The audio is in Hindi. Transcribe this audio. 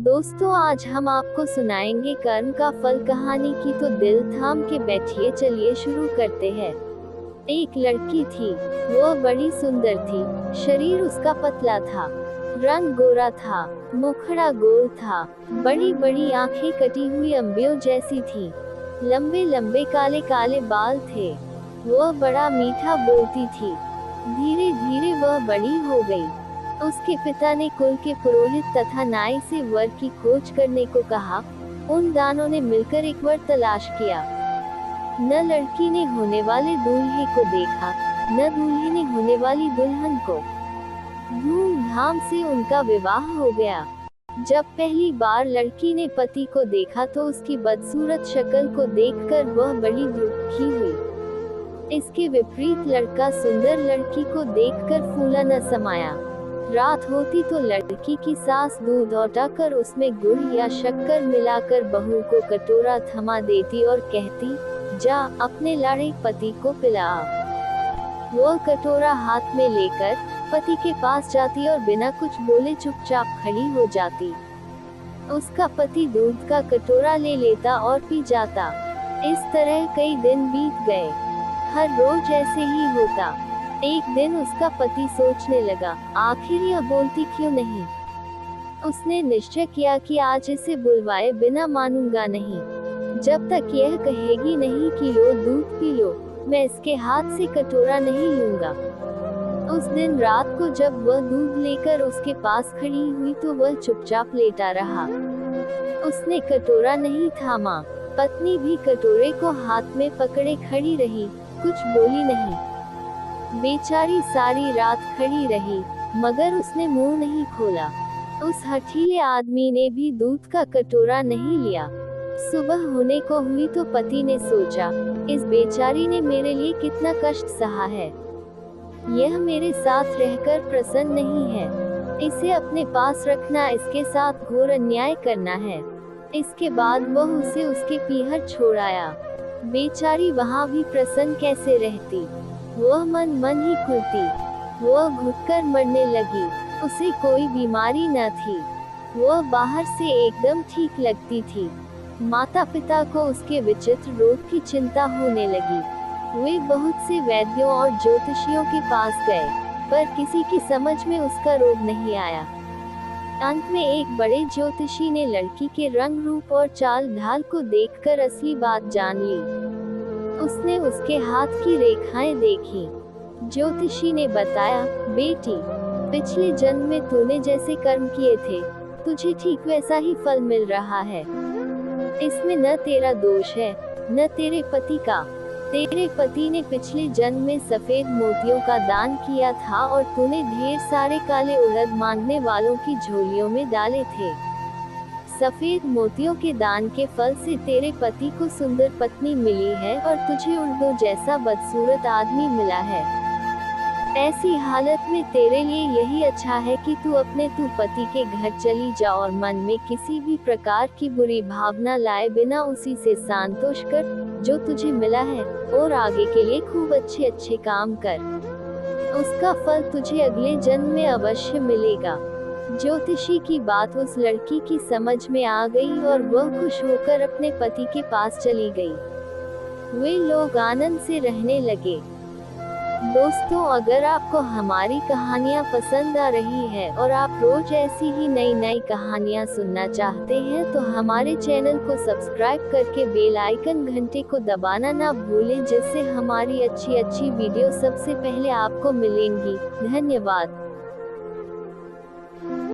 दोस्तों, आज हम आपको सुनाएंगे कर्म का फल कहानी की। तो दिल थाम के बैठिए, चलिए शुरू करते हैं। एक लड़की थी। वो बड़ी सुंदर थी। शरीर उसका पतला था, रंग गोरा था, मुखड़ा गोल था, बड़ी बड़ी आंखें कटी हुई अंबियों जैसी थी, लंबे लंबे काले काले बाल थे। वह बड़ा मीठा बोलती थी। धीरे धीरे वह बड़ी हो गई। उसके पिता ने कुल के पुरोहित तथा नाई से वर की खोज करने को कहा। उन दानों ने मिलकर एक वर तलाश किया। न लड़की ने होने वाले दूल्हे को देखा, न दूल्हे ने होने वाली दुल्हन को। धूमधाम से उनका विवाह हो गया। जब पहली बार लड़की ने पति को देखा तो उसकी बदसूरत शक्ल को देखकर वह बड़ी दुखी हुई। इसके विपरीत लड़का सुंदर लड़की को देखकर फूला न समाया। रात होती तो लड़की की सास दूध औटाकर उसमें गुड़ या शक्कर मिलाकर बहू को कटोरा थमा देती और कहती, जा अपने लाड़े पति को पिला। वो कटोरा हाथ में लेकर पति के पास जाती और बिना कुछ बोले चुपचाप खड़ी हो जाती। उसका पति दूध का कटोरा ले लेता और पी जाता। इस तरह कई दिन बीत गए। हर रोज ऐसे ही होता। एक दिन उसका पति सोचने लगा, आखिर यह बोलती क्यों नहीं। उसने निश्चय किया कि आज इसे बुलवाए बिना मानूंगा नहीं। जब तक यह कहेगी नहीं कि लो दूध पी लो, मैं इसके हाथ से कटोरा नहीं लूंगा। उस दिन रात को जब वह दूध लेकर उसके पास खड़ी हुई तो वह चुपचाप लेटा रहा। उसने कटोरा नहीं थामा। पत्नी भी कटोरे को हाथ में पकड़े खड़ी रही, कुछ बोली नहीं। बेचारी सारी रात खड़ी रही, मगर उसने मुंह नहीं खोला। उस हठीले आदमी ने भी दूध का कटोरा नहीं लिया। सुबह होने को हुई तो पति ने सोचा, इस बेचारी ने मेरे लिए कितना कष्ट सहा है। यह मेरे साथ रहकर प्रसन्न नहीं है। इसे अपने पास रखना इसके साथ घोर अन्याय करना है। इसके बाद वह उसे उसके पीहर छोड़ आया। बेचारी वहाँ भी प्रसन्न कैसे रहती। वह मन मन ही खुलती। वह घुटकर मरने लगी। उसे कोई बीमारी न थी। वह बाहर से एकदम ठीक लगती थी। माता पिता को उसके विचित्र रोग की चिंता होने लगी। वे बहुत से वैद्यों और ज्योतिषियों के पास गए, पर किसी की समझ में उसका रोग नहीं आया। अंत में एक बड़े ज्योतिषी ने लड़की के रंग रूप और चाल ढाल को देखकर असली बात जान ली। उसने उसके हाथ की रेखाएं देखी। ज्योतिषी ने बताया, बेटी, पिछले जन्म में तूने जैसे कर्म किए थे, तुझे ठीक वैसा ही फल मिल रहा है। इसमें न तेरा दोष है, न तेरे पति का। तेरे पति ने पिछले जन्म में सफेद मोतियों का दान किया था और तूने ढेर सारे काले उड़द मांगने वालों की झोलियों में डाले थे। सफेद मोतियों के दान के फल से तेरे पति को सुंदर पत्नी मिली है और तुझे उड़दों जैसा बदसूरत आदमी मिला है। ऐसी हालत में तेरे लिए यही अच्छा है कि तू अपने पति के घर चली जा और मन में किसी भी प्रकार की बुरी भावना लाए बिना उसी से संतोष कर जो तुझे मिला है, और आगे के लिए खूब अच्छे अच्छे काम कर। उसका फल तुझे अगले जन्म में अवश्य मिलेगा। ज्योतिषी की बात उस लड़की की समझ में आ गई और वह खुश होकर अपने पति के पास चली गई। वे लोग आनंद से रहने लगे। दोस्तों, अगर आपको हमारी कहानियाँ पसंद आ रही है और आप रोज ऐसी ही नई नई कहानियाँ सुनना चाहते हैं तो हमारे चैनल को सब्सक्राइब करके बेल आइकन घंटे को दबाना ना भूलें, जिससे हमारी अच्छी अच्छी वीडियो सबसे पहले आपको मिलेंगी। धन्यवाद।